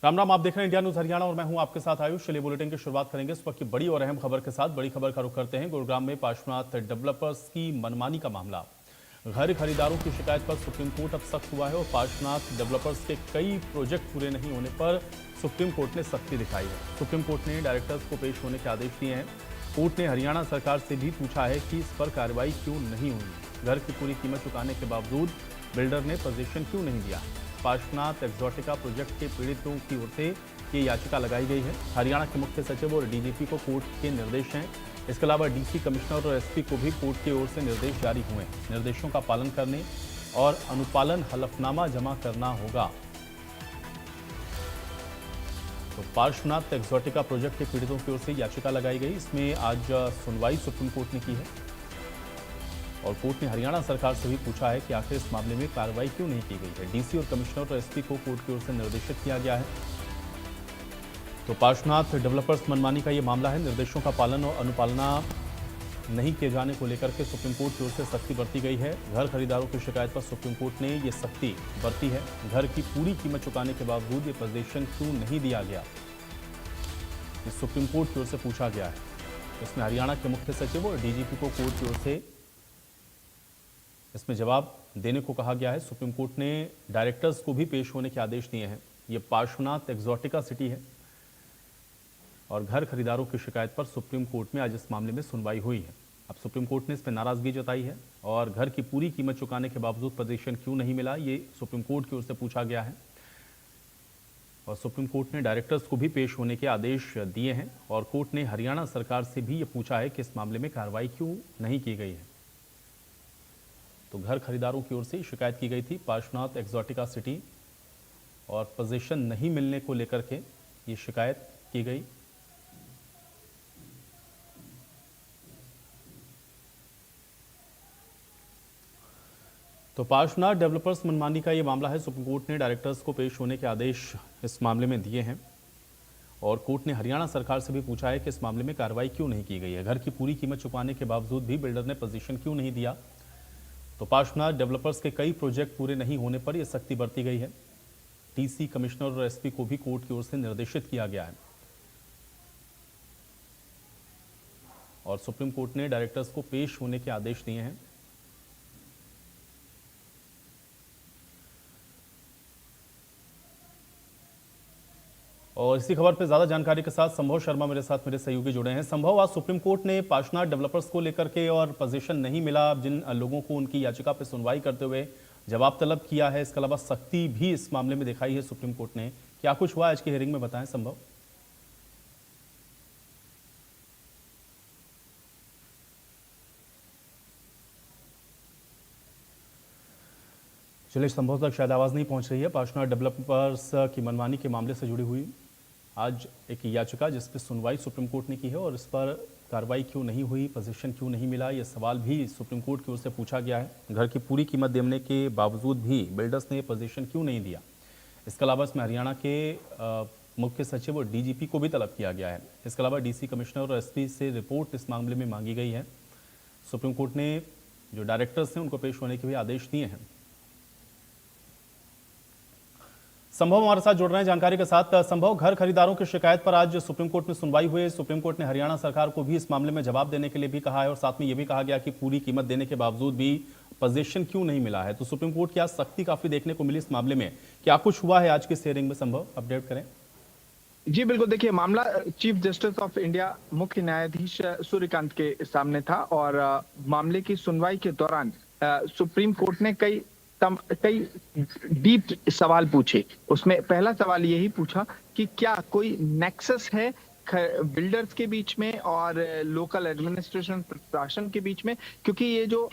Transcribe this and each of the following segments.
राम राम, आप देख रहे हैं इंडिया न्यूज हरियाणा और मैं हूं आपके साथ आयुष। चलिए बुलेटिन की शुरुआत करेंगे इस वक्त की बड़ी और अहम खबर के साथ। बड़ी खबर का रुख करते हैं गुरुग्राम में पार्श्वनाथ डेवलपर्स की मनमानी का मामला। घर खरीदारों की शिकायत पर सुप्रीम कोर्ट अब सख्त हुआ है और पार्श्वनाथ डेवलपर्स के कई प्रोजेक्ट पूरे नहीं होने पर सुप्रीम कोर्ट ने सख्ती दिखाई है। सुप्रीम कोर्ट ने डायरेक्टर्स को पेश होने के आदेश दिए हैं। कोर्ट ने हरियाणा सरकार से भी पूछा है कि इस पर कार्रवाई क्यों नहीं हुई। घर की पूरी कीमत चुकाने के बावजूद बिल्डर ने पोजीशन क्यों नहीं दिया। पार्श्वनाथ एक्सोटिका प्रोजेक्ट के पीड़ितों की ओर से ये याचिका लगाई गई है। हरियाणा के मुख्य सचिव और डीजीपी को कोर्ट के निर्देश हैं। इसके अलावा डीसी कमिश्नर और एसपी को भी कोर्ट की ओर से निर्देश जारी हुए हैं। निर्देशों का पालन करने और अनुपालन हलफनामा जमा करना होगा। तो पार्श्वनाथ एक्सोटिका प्रोजेक्ट के पीड़ितों की ओर से याचिका लगाई गई। इसमें आज सुनवाई सुप्रीम कोर्ट ने की है और कोर्ट ने हरियाणा सरकार से भी पूछा है कि आखिर इस मामले में कार्रवाई क्यों नहीं की गई है। डीसी और कमिश्नर और एसपी को कोर्ट की ओर से निर्देशित किया गया है। तो पार्श्वनाथ डेवलपर्स मनमानी का ये मामला है। निर्देशों का पालन और अनुपालना नहीं किए जाने को लेकर के सुप्रीम कोर्ट की ओर से सख्ती बरती गई है। घर खरीदारों की शिकायत पर सुप्रीम कोर्ट ने ये सख्ती बरती है। घर की पूरी कीमत चुकाने के बावजूद ये पोजीशन क्यों नहीं दिया गया, ये सुप्रीम कोर्ट की ओर से पूछा गया है। इसमें हरियाणा के मुख्य सचिव और डीजीपी को कोर्ट की ओर से इसमें जवाब देने को कहा गया है। सुप्रीम कोर्ट ने डायरेक्टर्स को भी पेश होने के आदेश दिए हैं। यह पार्श्वनाथ एक्सोटिका सिटी है और घर खरीदारों की शिकायत पर सुप्रीम कोर्ट में आज इस मामले में सुनवाई हुई है। अब सुप्रीम कोर्ट ने इस पर नाराजगी जताई है और घर की पूरी कीमत चुकाने के बावजूद पोजीशन क्यों नहीं मिला, ये सुप्रीम कोर्ट की ओर से पूछा गया है। और सुप्रीम कोर्ट ने डायरेक्टर्स को भी पेश होने के आदेश दिए हैं और कोर्ट ने हरियाणा सरकार से भी ये पूछा है कि इस मामले में कार्रवाई क्यों नहीं की गई है। तो घर खरीदारों की ओर से शिकायत की गई थी पार्श्वनाथ एक्सोटिका सिटी और पोजीशन नहीं मिलने को लेकर के ये शिकायत की गई। तो पार्श्वनाथ डेवलपर्स मनमानी का ये मामला है। सुप्रीम कोर्ट ने डायरेक्टर्स को पेश होने के आदेश इस मामले में दिए हैं और कोर्ट ने हरियाणा सरकार से भी पूछा है कि इस मामले में कार्रवाई क्यों नहीं की गई है। घर की पूरी कीमत चुकाने के बावजूद भी बिल्डर ने पोजीशन क्यों नहीं दिया। तो पार्श्वनाथ डेवलपर्स के कई प्रोजेक्ट पूरे नहीं होने पर यह सख्ती बरती गई है। डीसी कमिश्नर और एसपी को भी कोर्ट की ओर से निर्देशित किया गया है और सुप्रीम कोर्ट ने डायरेक्टर्स को पेश होने के आदेश दिए हैं। और इसी खबर पर ज्यादा जानकारी के साथ संभव शर्मा मेरे साथ मेरे सहयोगी जुड़े हैं। संभव, आज सुप्रीम कोर्ट ने पार्श्वनाथ डेवलपर्स को लेकर के और पोजीशन नहीं मिला जिन लोगों को उनकी याचिका पर सुनवाई करते हुए जवाब तलब किया है। इसके अलावा सख्ती भी इस मामले में दिखाई है सुप्रीम कोर्ट ने। क्या कुछ हुआ आज की हियरिंग में, बताएं संभव। चलिए, संभव तक शायद आवाज नहीं पहुंच रही है। पार्श्वनाथ डेवलपर्स की मनमानी के मामले से जुड़ी हुई आज एक याचिका जिस पर सुनवाई सुप्रीम कोर्ट ने की है और इस पर कार्रवाई क्यों नहीं हुई, पोजीशन क्यों नहीं मिला, यह सवाल भी सुप्रीम कोर्ट की ओर से पूछा गया है। घर की पूरी कीमत देने के बावजूद भी बिल्डर्स ने पोजीशन क्यों नहीं दिया। इसके अलावा इसमें हरियाणा के मुख्य सचिव और डीजीपी को भी तलब किया गया है। इसके अलावा डीसी कमिश्नर और एसपी से रिपोर्ट इस मामले में मांगी गई है। सुप्रीम कोर्ट ने जो डायरेक्टर्स हैं उनको पेश होने के भी आदेश दिए हैं। संभव हमारे साथ जुड़ रहे हैं जानकारी के साथ। संभव, घर खरीदारों की शिकायत पर आज सुप्रीम कोर्ट में सुनवाई हुई। सुप्रीम कोर्ट ने हरियाणा सरकार को भी इस मामले में जवाब देने के लिए भी कहा है और साथ में यह भी कहा गया कि पूरी कीमत देने के बावजूद भी पोजीशन क्यों नहीं मिला है। तो सुप्रीम कोर्ट की आज सख्ती काफी देखने को मिली इस मामले में। क्या कुछ हुआ है आज की हियरिंग में, संभव अपडेट करें। जी बिल्कुल, देखिए मामला चीफ जस्टिस ऑफ इंडिया मुख्य न्यायाधीश सूर्यकांत के सामने था और मामले की सुनवाई के दौरान सुप्रीम कोर्ट ने कई डीप सवाल पूछे। उसमें पहला सवाल यही पूछा कि क्या कोई नेक्सस है बिल्डर्स के बीच में और लोकल एडमिनिस्ट्रेशन प्रशासन के बीच में, क्योंकि ये जो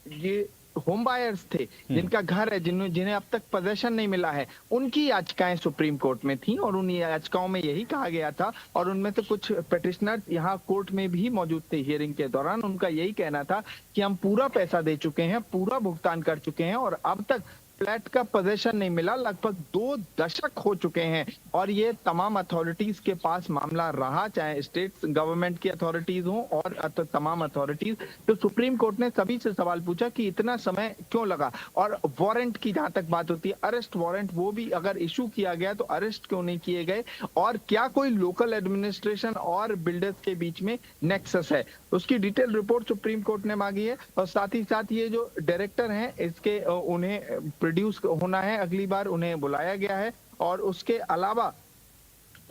ये होम बायर्स थे जिनका घर है, जिन्हें अब तक पोजेशन नहीं मिला है, उनकी याचिकाएं सुप्रीम कोर्ट में थी और उन याचिकाओं में यही कहा गया था और उनमें से कुछ पिटिशनर यहाँ कोर्ट में भी मौजूद थे हियरिंग के दौरान। उनका यही कहना था कि हम पूरा पैसा दे चुके हैं, पूरा भुगतान कर चुके हैं और अब तक फ्लैट का पोजीशन नहीं मिला। लगभग 2 दशक हो चुके हैं और ये तमाम अथॉरिटीज के पास मामला रहा, चाहे स्टेट गवर्नमेंट की अथॉरिटीज हो और तमाम अथॉरिटीज। तो सुप्रीम कोर्ट ने सभी से सवाल पूछा कि इतना समय क्यों लगा। और वारंट की जहां तक बात होती है, अरेस्ट वारंट, वो भी अगर इशू किया गया तो अरेस्ट क्यों नहीं किए गए, और क्या कोई लोकल एडमिनिस्ट्रेशन और बिल्डर्स के बीच में नेक्सस है, उसकी डिटेल रिपोर्ट सुप्रीम कोर्ट ने मांगी है। और साथ ही साथ ये जो डायरेक्टर हैं इसके उन्हें प्रोड्यूस होना है, अगली बार उन्हें बुलाया गया है। और उसके अलावा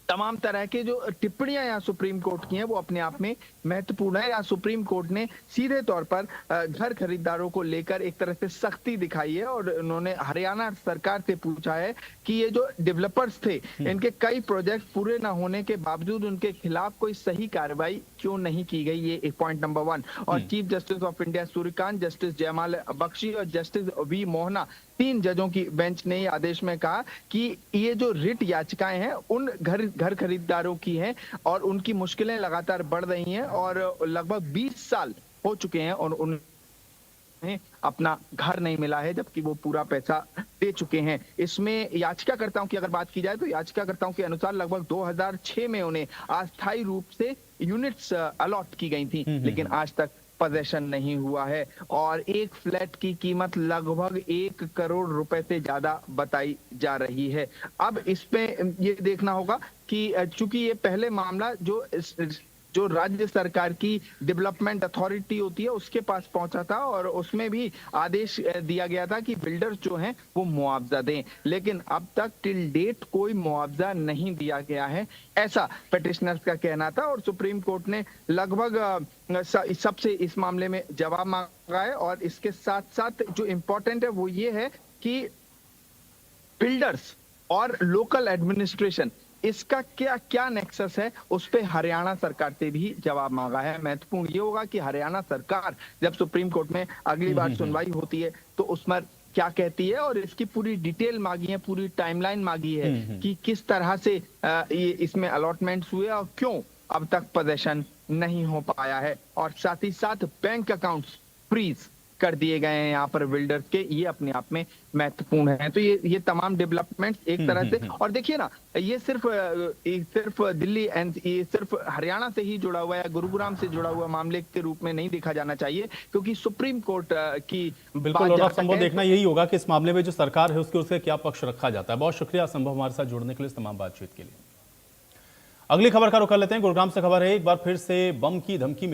तमाम तरह के जो टिप्पणियां यहाँ सुप्रीम कोर्ट की हैं वो अपने आप में महत्वपूर्ण है। यहाँ सुप्रीम कोर्ट ने सीधे तौर पर घर खरीदारों को लेकर एक तरह से सख्ती दिखाई है और उन्होंने हरियाणा सरकार से पूछा है कि ये जो डेवलपर्स थे इनके कई प्रोजेक्ट पूरे ना होने के बावजूद उनके खिलाफ कोई सही कार्रवाई क्यों नहीं की गई, ये एक पॉइंट नंबर 1। और chief justice of India Suryakant, justice जयमाल बख्शी और जस्टिस वी मोहना, 3 जजों की बेंच ने आदेश में कहा कि ये जो रिट याचिकाएं हैं उन घर खरीदारों की हैं और उनकी मुश्किलें लगातार बढ़ रही हैं और लगभग 20 साल हो चुके हैं और उन्हें अपना घर नहीं मिला है, जबकि वो पूरा पैसा दे चुके हैं। इसमें याचिकाकर्ताओं की अगर बात की जाए तो याचिकाकर्ताओं के अनुसार लगभग 2006 में उन्हें अस्थायी रूप से यूनिट्स अलॉट की गई थी, लेकिन आज तक पोजेशन नहीं हुआ है। और एक फ्लैट की कीमत लगभग 1 करोड़ रुपए से ज्यादा बताई जा रही है। अब इसमें ये देखना होगा कि चूंकि ये पहले मामला जो राज्य सरकार की डेवलपमेंट अथॉरिटी होती है उसके पास पहुंचा था और उसमें भी आदेश दिया गया था कि बिल्डर्स जो हैं वो मुआवजा दें, लेकिन अब तक टिल डेट कोई मुआवजा नहीं दिया गया है, ऐसा पिटिशनर्स का कहना था। और सुप्रीम कोर्ट ने लगभग सबसे इस मामले में जवाब मांगा है। और इसके साथ साथ जो इम्पोर्टेंट है वो ये है कि बिल्डर्स और लोकल एडमिनिस्ट्रेशन, इसका क्या क्या नेक्सस है, उस पे हरियाणा सरकार से भी जवाब मांगा है। महत्वपूर्ण ये होगा कि हरियाणा सरकार जब सुप्रीम कोर्ट में अगली बार सुनवाई होती है तो उस पर क्या कहती है और इसकी पूरी डिटेल मांगी है, पूरी टाइमलाइन मांगी है कि किस तरह से ये इसमें अलॉटमेंट्स हुए और क्यों अब तक पोजेशन नहीं हो पाया है। और साथ ही साथ बैंक अकाउंट्स फ्रीज कर दिए गए हैं यहाँ पर बिल्डर्स के, ये अपने आप में महत्वपूर्ण है। तो ये तमाम डेवलपमेंट्स एक तरह से, और देखिए ना, ये सिर्फ दिल्ली एंड ये सिर्फ हरियाणा से ही जुड़ा हुआ है, गुरुग्राम से जुड़ा हुआ मामले के रूप में नहीं देखा जाना चाहिए, क्योंकि सुप्रीम कोर्ट की बिल्कुल, और संभव देखना यही होगा कि इस मामले में जो सरकार है उसके क्या पक्ष रखा जाता है। बहुत शुक्रिया संभव हमारे साथ जुड़ने के लिए, इस तमाम बातचीत के लिए। अगली खबर का रुख कर लेते हैं। गुरुग्राम से खबर है, एक बार फिर से बम की धमकी मिली।